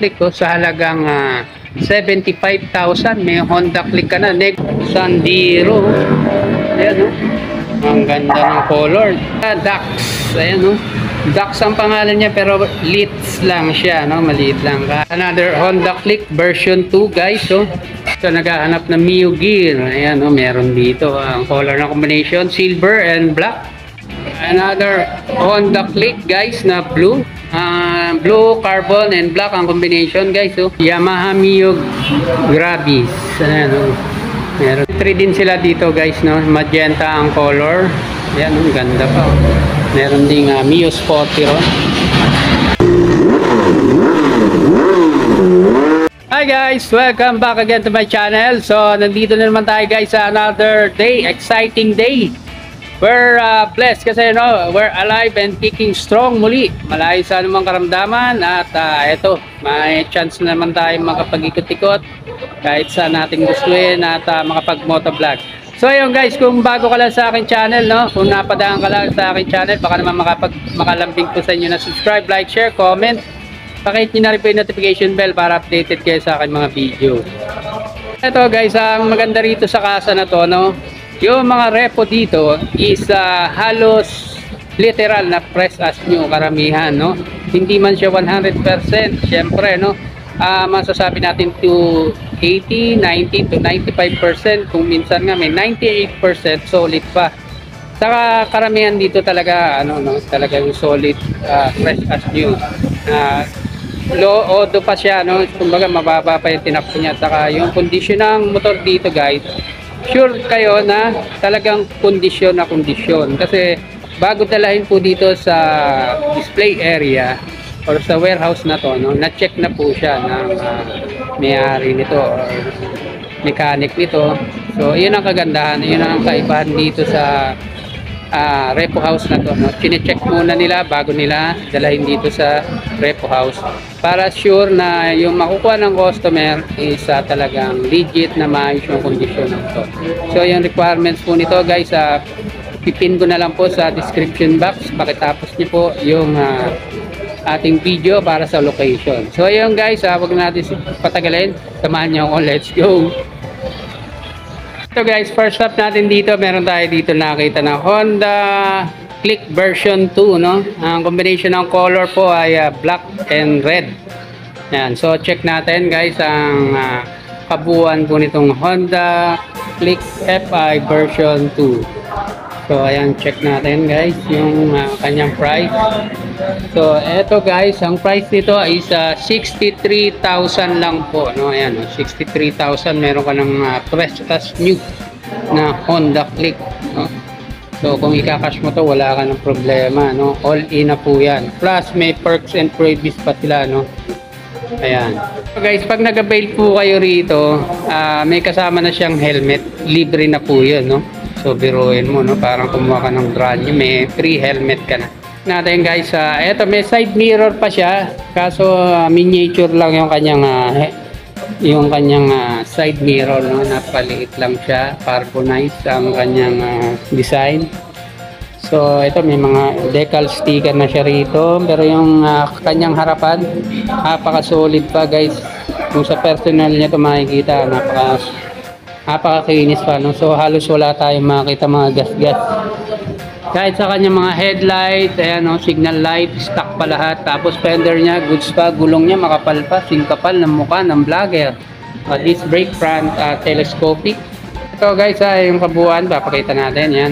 Click ko sa halagang 75,000. May Honda Click ka na. Next, Sandero. Ayan, oh. Ang ganda ng color. Dax. Ayan, oh. Dax ang pangalan niya, pero Litz lang siya, no? Maliit lang. Another Honda Click version 2, guys, oh. So, naghahanap ng Mio Gear. Ayan, oh, meron dito. Ang color na combination, silver and black. Another Honda Click, guys, na blue. Blue, carbon, and black ang combination, guys, oh. Yamaha Mio Gravis. Ayan, oh. Meron 3 din sila dito, guys, no? Magenta ang color. Ayan, oh, ganda pa, oh. Meron ding Mio Spotty ron. Hi guys! Welcome back again to my channel. So, nandito na naman tayo, guys, sa another day. Exciting day. We're blessed kasi, no, we're alive and kicking strong muli. Malayo sa anumang karamdaman. At eto, may chance naman tayo makapag-ikot-ikot kahit saan natin gustuin at makapag-motovlog. So ayun, guys, kung bago ka lang sa akin channel, no, kung napadaan ka lang sa akin channel, baka naman makalambing po sa inyo na subscribe, like, share, comment. Pakihit nyo na rin po yung notification bell para updated kayo sa akin mga video. Ito, guys, ang maganda rito sa kasa na to, no, yung mga repo dito is halos literal na press as new karamihan, no. Hindi man siya 100%, syempre, no. Masasabi natin to 80, 90 to 95%, kung minsan nga may 98% solid pa. Saka karamihan dito talaga talaga yung solid, fresh as new. Low odo pa siya, no. Kumbaga mababa pa yung tinakbo niya. Saka yung kondisyon ng motor dito, guys, sure kayo na talagang kondisyon na kondisyon. Kasi bago dalahin po dito sa display area or sa warehouse na to, no, na-check na po siya ng may-ari nito or mechanic nito. So, yun ang kagandahan, yun ang kaibahan dito sa repo house na to, no. Chine-check muna nila bago nila dalahin dito sa repo house para sure na yung makukuha ng customer is talagang legit na maayos yung kondisyon nito. So, yung requirements po nito, guys, pipin ko na lang po sa description box. Pakitapos niyo po yung ating video para sa location. So ayun, guys, wag natin patagalin, samahan niyo ako, let's go. So guys, first up natin dito, meron tayo dito nakita na Honda Click version 2, no. Ang combination ng color po ay black and red. Yan, so check natin, guys, ang kabuuan po nitong Honda Click FI version 2. So ayan, check natin, guys, yung kanyang price. So eto, guys, ang price nito is 63,000 lang po, no. Ayan, 63,000, meron ka ng fresh as new na Honda Click, no. So kung ika-cash mo to, wala ka ng problema, no. All in na po yan. Plus may perks and freebies pa sila, no. Ayan. So guys, pag nag-avail po kayo rito, may kasama na siyang helmet. Libre na po yun, no. So biruin mo, no, parang kumuha ka ng brand new, may free helmet ka na. Natin, guys, eto, may side mirror pa siya, kaso miniature lang yung kanyang side mirror, no. Napaliit lang siya, carbonized ang kanyang design. So ito, may mga decal sticker na siya rito, pero yung kanyang harapan napaka solid pa, guys. Kung sa personal niya ito makikita, napakakinis pa, no? So halos wala tayong makita mga gas-gas. Kahit sa kanya mga headlight, ayan, no, signal light, stock pa lahat. Tapos fender niya, goods pa, gulong niya makapal pa, singkapal ng mukha ng vlogger. Disc brake front, telescopic. Ito, guys, yung kabuuan, papakita natin, yan,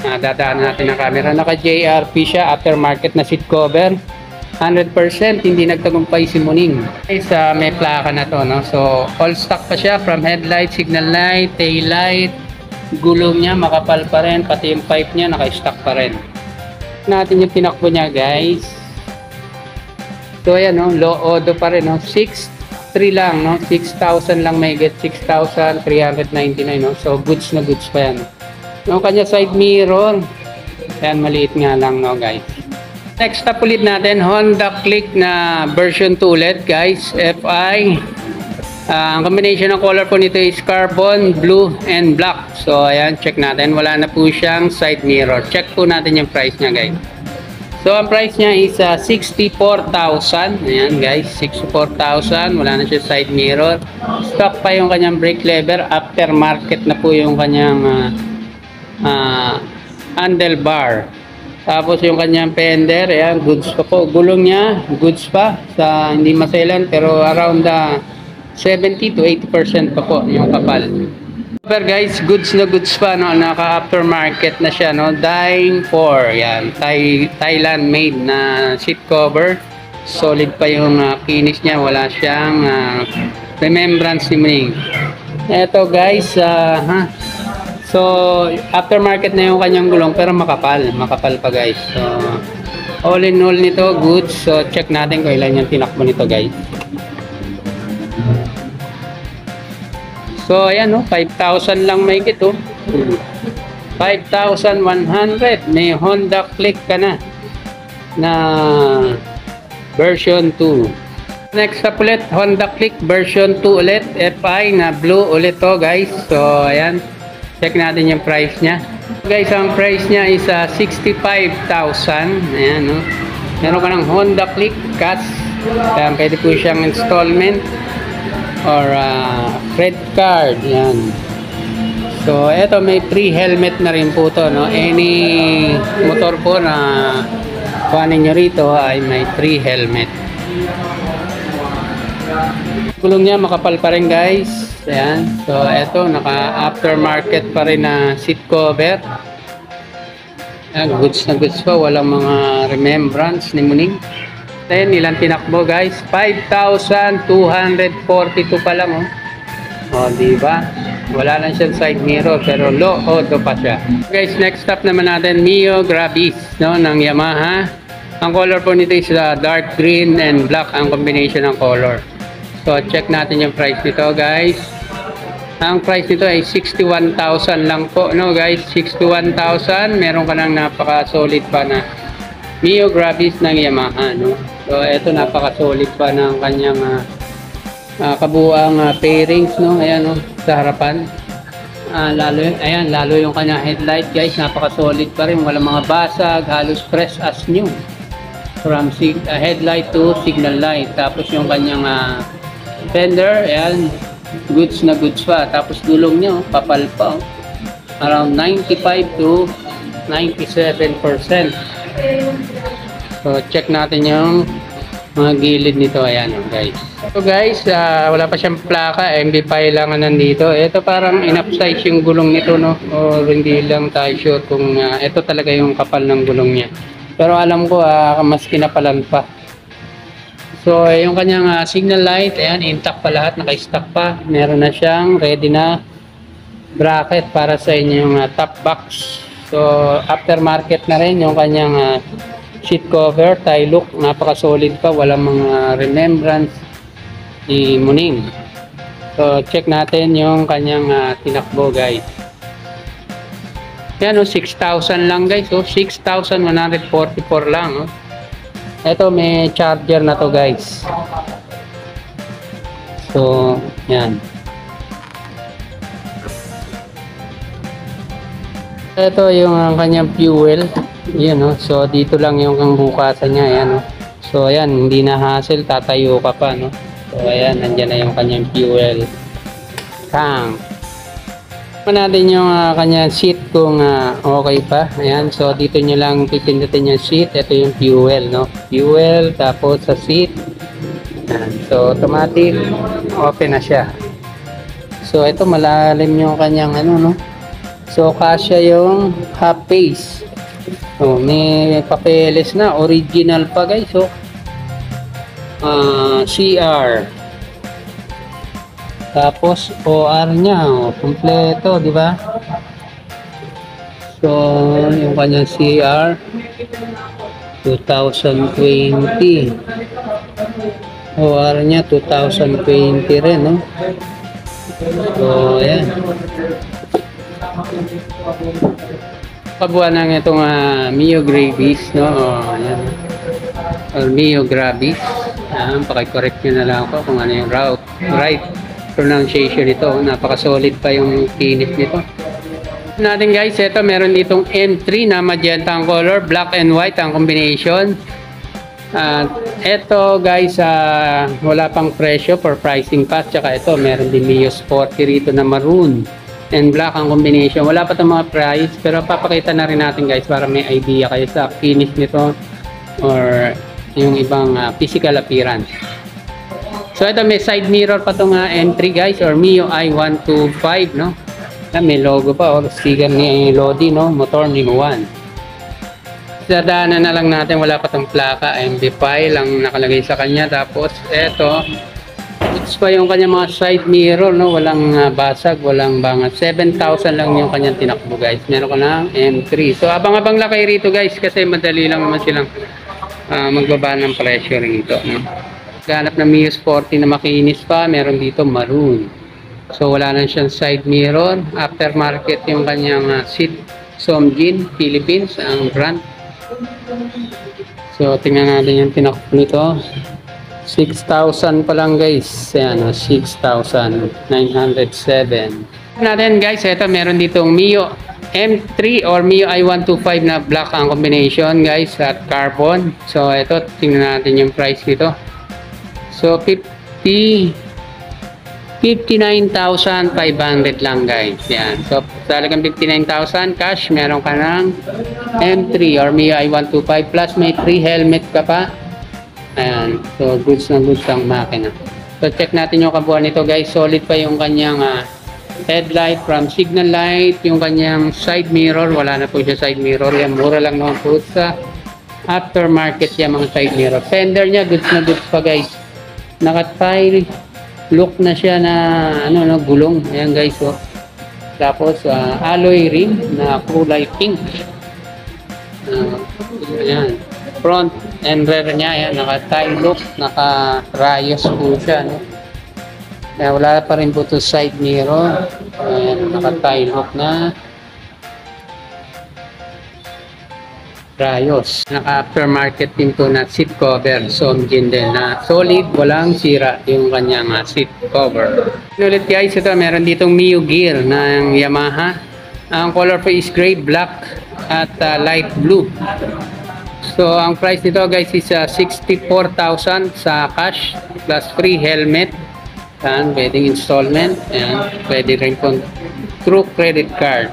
dadaan natin ang camera. Naka JRP siya, aftermarket na seat cover. 100% hindi nagtagumpay si Muning. Guys, may plaka na to, no. So all stock pa siya, from headlight, signal light, tail light, gulong niya makapal pa rin, pati yung pipe niya naka-stock pa rin. Natin yung tinakbo niya, guys. So ayan, no, low odo pa rin, no. 6,300 lang, no. 6,000 lang may get, 6,399, no. So goods na goods pa yan. Yung kanya side mirror, ayan, maliit nga lang, no, guys. Next up ulit natin, Honda Click na version 2 ulit, guys, FI. Ang combination ng color po nito is carbon, blue, and black. So ayan, check natin, wala na po siyang side mirror. Check po natin yung price niya, guys. So, ang price niya is 64,000. Ayan guys, 64,000. Wala na siya side mirror. Stock pa yung kanyang brake lever. Aftermarket na po yung kanyang handlebar. Tapos yung kanyang fender, ayan, goods pa po. Gulong niya, goods pa. Sa hindi maselan, pero around 70 to 80% pa po yung kapal. Pero guys, goods na goods pa, no? Naka aftermarket na siya, no? Dying 4, yan, Thailand made na seat cover. Solid pa yung finish niya, wala siyang remembrance ni Ming. Eto guys, so aftermarket na yung kanyang gulong, pero makapal pa guys. So all in all nito, goods. So check natin kung ilan yung tinakbo nito guys. So, ayan, no? 5,000 lang may kito. 5,100. May Honda Click ka na version 2. Next up ulit, Honda Click version 2 ulit. FI na blue ulit to guys. So, ayan. Check natin yung price niya. Guys, ang price niya is 65,000. Ayan, no? Meron ka ng Honda Click cash. Ayan, pwede po siyang installment or credit card, yan. So eto, may free helmet na rin po to, no? Any motor po na kuhanin nyo rito ay may free helmet. Gulong niya makapal pa rin guys, ayan. So eto, naka aftermarket pa rin na seat cover. Ayan, goods na goods pa, walang mga remembrance ni Muning. Then, ilang tinakbo guys? 5,242 pa lang, oh. O, diba? Wala lang siyang side mirror, pero low auto pa siya. Guys, next stop naman natin, Mio Grabis, no, ng Yamaha. Ang color po nito is dark green and black ang combination ng color. So, check natin yung price nito guys. Ang price nito ay 61,000 lang po, no guys? 61,000. Meron ka ng napaka-solid pa na Mio Grabis ng Yamaha, no? So, ito napaka-solid pa ng kanyang kabuuang pairings, no? Ayan, no? Sa harapan. Lalo yung kanyang headlight, guys. Napaka-solid pa rin. Walang mga basag. Halos fresh as new. From headlight to signal light. Tapos yung kanyang fender, ayan. Goods na goods pa. Tapos gulong nyo, papal pa. Oh. Around 95 to 97%. So, check natin yung mga gilid nito. Ayan, guys. So, guys, wala pa siyang plaka. MB5 lang nandito. Ito parang in-upsize yung gulong nito, no? O hindi lang tayo sure kung ito talaga yung kapal ng gulong niya. Pero alam ko, mas kinapalan pa. So, yung kanyang signal light, ayan, intact pa lahat. Naka-stock pa. Meron na siyang ready na bracket para sa inyong top box. So, aftermarket na rin yung kanyang seat cover, tie look, napaka-solid pa, walang mga remembrance ni Muning. So, check natin yung kanyang tinakbo, guys. Yan, 6,000 lang, guys. So, 6,144 lang. Ito, may charger na to, guys. So, yan. Ito yung kanyang fuel. Yan, no? So dito lang yung bukasan niya, ayan, no? So ayan, hindi na hassle, tatayo ka pa, no? So ayan, nandiyan na yung kanyang fuel tank. Natin yung kanyang seat kung okay pa. Ayan, so dito nyo lang pipindutin yung seat. Ito yung fuel, no? Fuel, tapos sa seat. Ayan, so automatic open na siya. So ito, malalim yung kanyang no? So kasya yung half face. Oh, may papeles na, original pa, guys. So CR, tapos OR nya, kompleto, di ba? So yung kanyang CR 2020, OR nya 2020 rin, no? So ayan, kabuuan ng itong Mio Grabis, no? Ayan. Or Mio Grabis. Paki-correct nyo na lang ako kung ano yung right pronunciation nito. Napaka-solid pa yung finish nito. Natin guys, ito meron ditong M3 na magenta ang color, black and white ang combination. At ito guys, wala pang presyo for pricing pass. Tsaka ito meron din Mio Sporty rito na maroon and black ang combination. Wala pa itong mga price, pero papakita na rin natin guys para may idea kayo sa finish nito or yung ibang physical appearance. So ito may side mirror pa itong M3 guys, or Mio i125, no? May logo pa or sticker ni Lodi, no? Motor ni Juan. Dadaanan na lang natin, wala pa itong plaka, MB file lang nakalagay sa kanya. Tapos ito, it's pa yung kanya mga side mirror, no? Walang basag, walang bangat. 7,000 lang yung kanyang tinakbo guys. Meron ka ng M3. So abang-abang lakay rito guys, kasi madali lang naman silang magbaba ng presyo rito, no? Ganap na Mio Sporty na makinis pa, meron dito maroon. So wala na siyang side mirror. Aftermarket yung kanyang seat, Somjin Philippines ang brand. So tingnan natin yung tinakbo nito. 6,000 pa lang guys. Ayan, 6,907. Natin guys, ito meron ditong Mio M3 or Mio i125 na black ang combination guys at carbon. So ito, tingnan natin yung price dito. So 59,500 lang guys. Yan. So talagang 59,000 cash, meron ka ng M3 or Mio i125 plus may free helmet ka pa. Ayan. So goods na goods ang makina. So check natin yung kabuuan nito guys. Solid pa yung kanyang headlight from signal light, yung kanyang side mirror, wala na po siya side mirror. Yan, mura lang naman po sa aftermarket yan mga side mirror. Fender niya goods na goods pa guys. Naka-tile look na siya na gulong. Ayan guys, oh. Tapos alloy rim na kulay pink. Ayan. Front and rear niya, ayan, naka-tile look, naka-rayos po siya, no? Kaya wala pa rin po ito side mirror. Ayan, naka-tile look na rayos. Naka-aftermarket din po na seat cover. Somjin din na solid, walang sira yung kanyang seat cover. Ulit guys, ito meron ditong Mio Gear ng Yamaha. Ang color po is gray, black at light blue. So ang price nito guys is 64,000 sa cash plus free helmet. Yan, pwedeng installment. Yan, pwede rin po through credit card.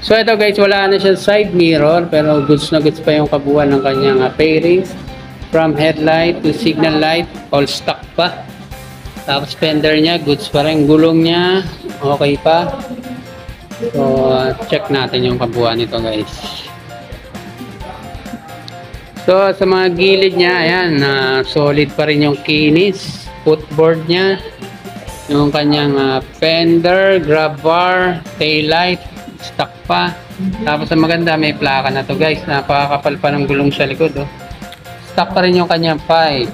So ito guys, wala na siyang side mirror pero goods na goods pa yung kabuuan ng kanyang pairings. From headlight to signal light, all stock pa. Tapos fender niya, goods pa rin. Gulong niya, okay pa. So check natin yung kabuuan nito guys. So sa mga gilid niya, ayan, solid pa rin yung kinis. Footboard niya, yung kanyang fender, grab bar, tail light, stock pa. Tapos ang maganda, may plaka na to guys. Napakakapal pa ng gulong sa likod, oh. Stock pa rin yung kanyang pipe.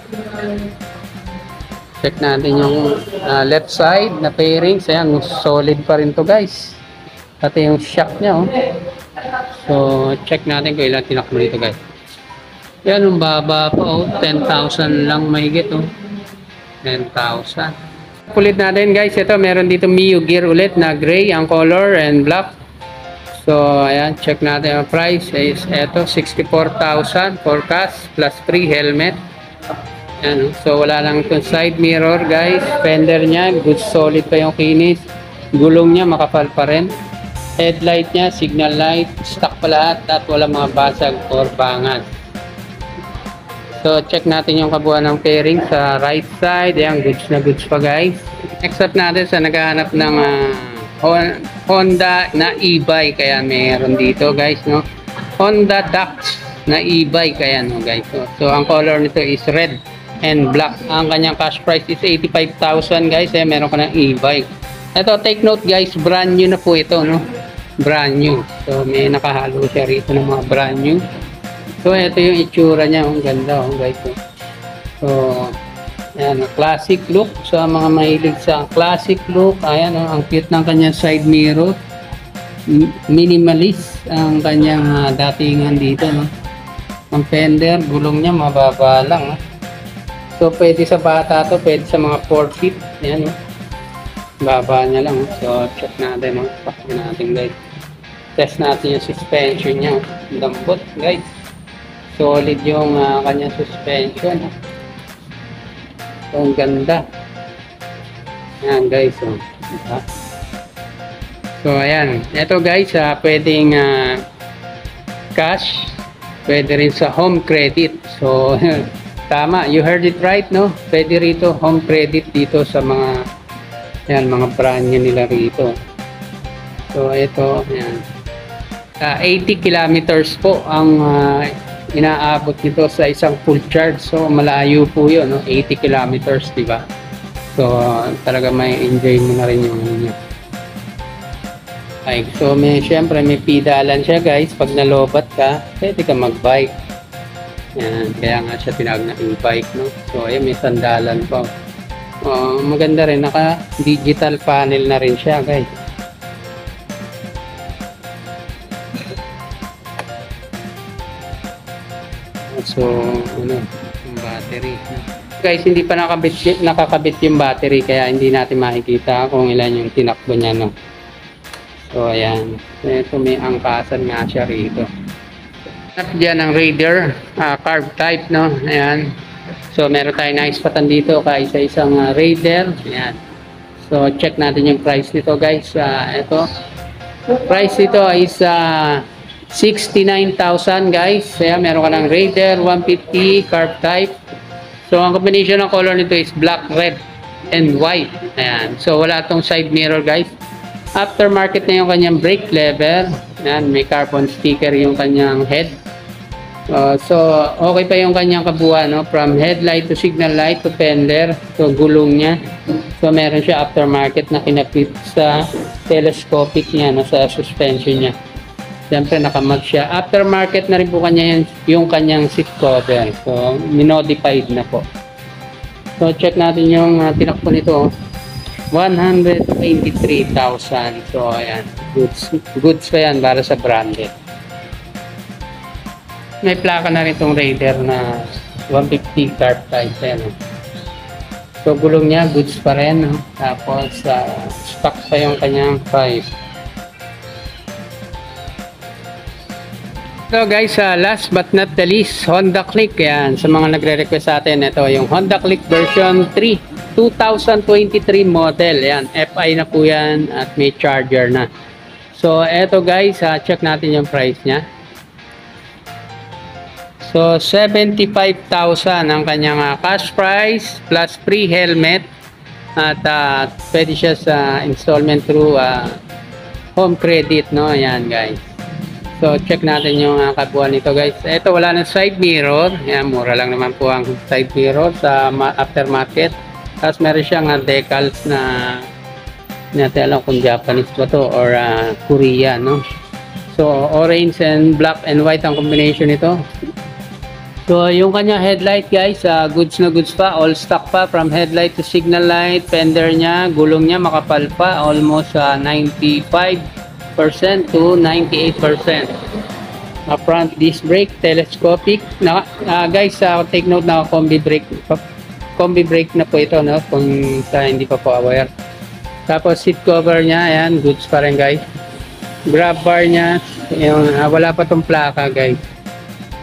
Check natin yung left side na pairings. Ayan, solid pa rin to guys. Pati yung shock niya, oh. So check natin kung ilan tinakbo dito guys. Yan, yung baba pa, oh. 10,000 lang mahigit, oh. 10,000. Ulit natin guys, ito meron dito Mio Gear ulit na gray ang color and black. So ayan, check natin ang price is ito 64,000 for cash plus free helmet. Ayan, so wala lang itong side mirror guys. Fender niya, good solid pa yung kinis. Gulong niya makapal pa rin. Headlight niya, signal light, stock pa lahat at wala mga basag or bangat. So check natin yung kabuuan ng fairing sa right side. Ayan, goods na goods pa guys. Next up natin sa naghahanap ng Honda na e-bike. Kaya meron dito guys, no? Honda Dax na e-bike. Kaya no guys, no? So ang color nito is red and black. Ang kanyang cash price is 85,000 guys. Kaya meron ka ng e-bike. Ito, take note guys, brand new na po ito, no? Brand new. So may nakahalo siya rito ng mga brand new. So ito yung itsura niya, ang ganda, oh guys. So ayan, classic look. So mga mahilig sa classic look, ayan, oh, ang cute ng kanyang side mirror. Minimalist ang kanyang datingan dito, no? Ang fender, gulong niya mababa lang, oh. So pwede sa bata to, pwede sa mga 4 feet. Ayan, oh. Baba niya lang, oh. So check natin, oh. Pakita natin guys. Test natin yung suspension niya. Lambot guys. Solid yung kanyang suspension. So, ang ganda. Ayan guys. Diba? So ayan. Ito guys, pwedeng cash. Pwede rin sa home credit. So, tama. You heard it right, no? Pwede rito home credit dito sa mga mga brand nila rito. So, ito. Ayan. 80 kilometers po ang inaabot nito sa isang full charge. So malayo po yun, no? 80 kilometers, diba? So talaga may enjoy mo na rin yung bike. So syempre may pedalan siya guys. Pag nalobat ka, pwede ka mag-bike. Yan, kaya nga siya tinawag na e-bike, no? So ayun, may sandalan pa. Maganda rin, naka digital panel na rin siya guys. So, yung battery. Guys, hindi pa nakakabit yung battery, kaya hindi natin makikita kung ilan yung tinakbo niya, no? So, ayan. Ito, may angkasan nga siya rito. At dyan ang Raider, carb type, no? Ayan. So, meron tayo na ispatan dito kaysa isang Raider. Ayan. So, check natin yung price nito, guys. Ito. Price nito is 69,000 guys. Kaya meron ka ng Raider 150 carb type. So ang combination ng color nito is black, red, and white. Ayan. So wala tong side mirror guys. Aftermarket na yung kanyang brake lever. Ayan. May carbon sticker yung kanyang head. So okay pa yung kanyang kabuuan, no? From headlight to signal light to fender. So gulong niya. So meron siya aftermarket na kinapit sa telescopic niya, no? Sa suspension niya. Siyempre nakamag siya. Aftermarket na rin po kanya yung kanyang seat cover. So, minodified na po. So, check natin yung tinakbo nito. 123,000. So, ayan. Goods pa yan para sa branded. May plaka na rin itong Raider na 150 carb type. Ayan. So, gulong niya, goods pa rin. No? Tapos, stock pa yung kanyang pipe. So guys, last but not the least, Honda Click. Yan, sa mga nagre-request sa atin, ito yung Honda Click version 3 2023 model. Yan, FI na po yan at may charger na. So ito guys, check natin yung price niya. So 75,000 ang kanyang cash price plus free helmet. At pwede siya sa installment through home credit, no? Yan guys. So, check natin yung kabuuan nito guys. Ito, wala ng side mirror. Yan, mura lang naman po ang side mirror sa aftermarket. Tapos, meron siyang decals na natin alam kung Japanese ba to or Korean, no? So, orange and black and white ang combination nito. So, yung kanya headlight guys, goods na goods pa. All stock pa from headlight to signal light. Fender niya, gulong niya makapal pa. Almost 95% to 98%. Front disc brake, telescopic. Guys, take note na combi brake na po ito, no? Kung hindi pa po aware. Tapos seat cover niya, ayan, goods pa rin guys. Grab bar niya, yung, wala pa tong plaka guys.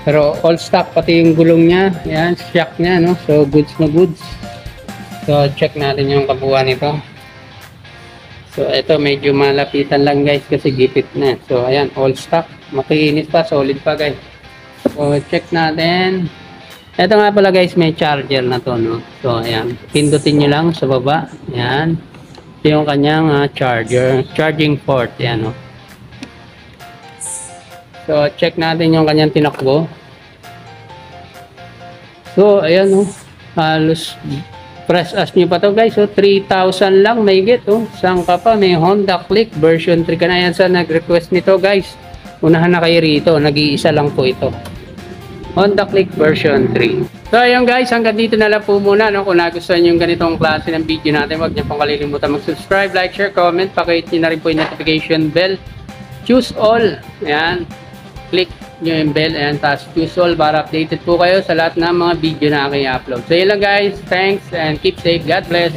Pero all stock, pati yung gulong niya, ayan, shock niya, no? So goods na goods. So check natin yung kabuuan nito. So, ito medyo malapitan lang guys kasi gipit na. So, ayan, all stock. Makinis pa, solid pa guys. So, check natin. Ito nga pala guys, may charger na to, no? So, ayan. Pindutin nyo lang sa baba. Ayan. Ito yung kanyang charger. Charging port. Ayan, no? So, check natin yung kanyang tinakbo. So, ayan, no? Halos press as nyo pa to guys, so 3,000 lang may get, oh. Saan ka pa, may Honda Click version 3 ka na. Yan sa nag-request nito guys, unahan na kayo rito, nag-iisa lang po ito, Honda Click version 3. So ayun guys, hanggang dito na lang po muna, no? Kung nagustuhan nyo yung ganitong klase ng video natin, huwag nyo pong kalilimutan mag-subscribe, like, share, comment, pakihit nyo na rin po yung notification bell, choose all, ayan, click nyo yung bell, ayan, tapos choose all para updated po kayo sa lahat ng mga video na aking upload. So yun lang guys, thanks and keep safe, God bless.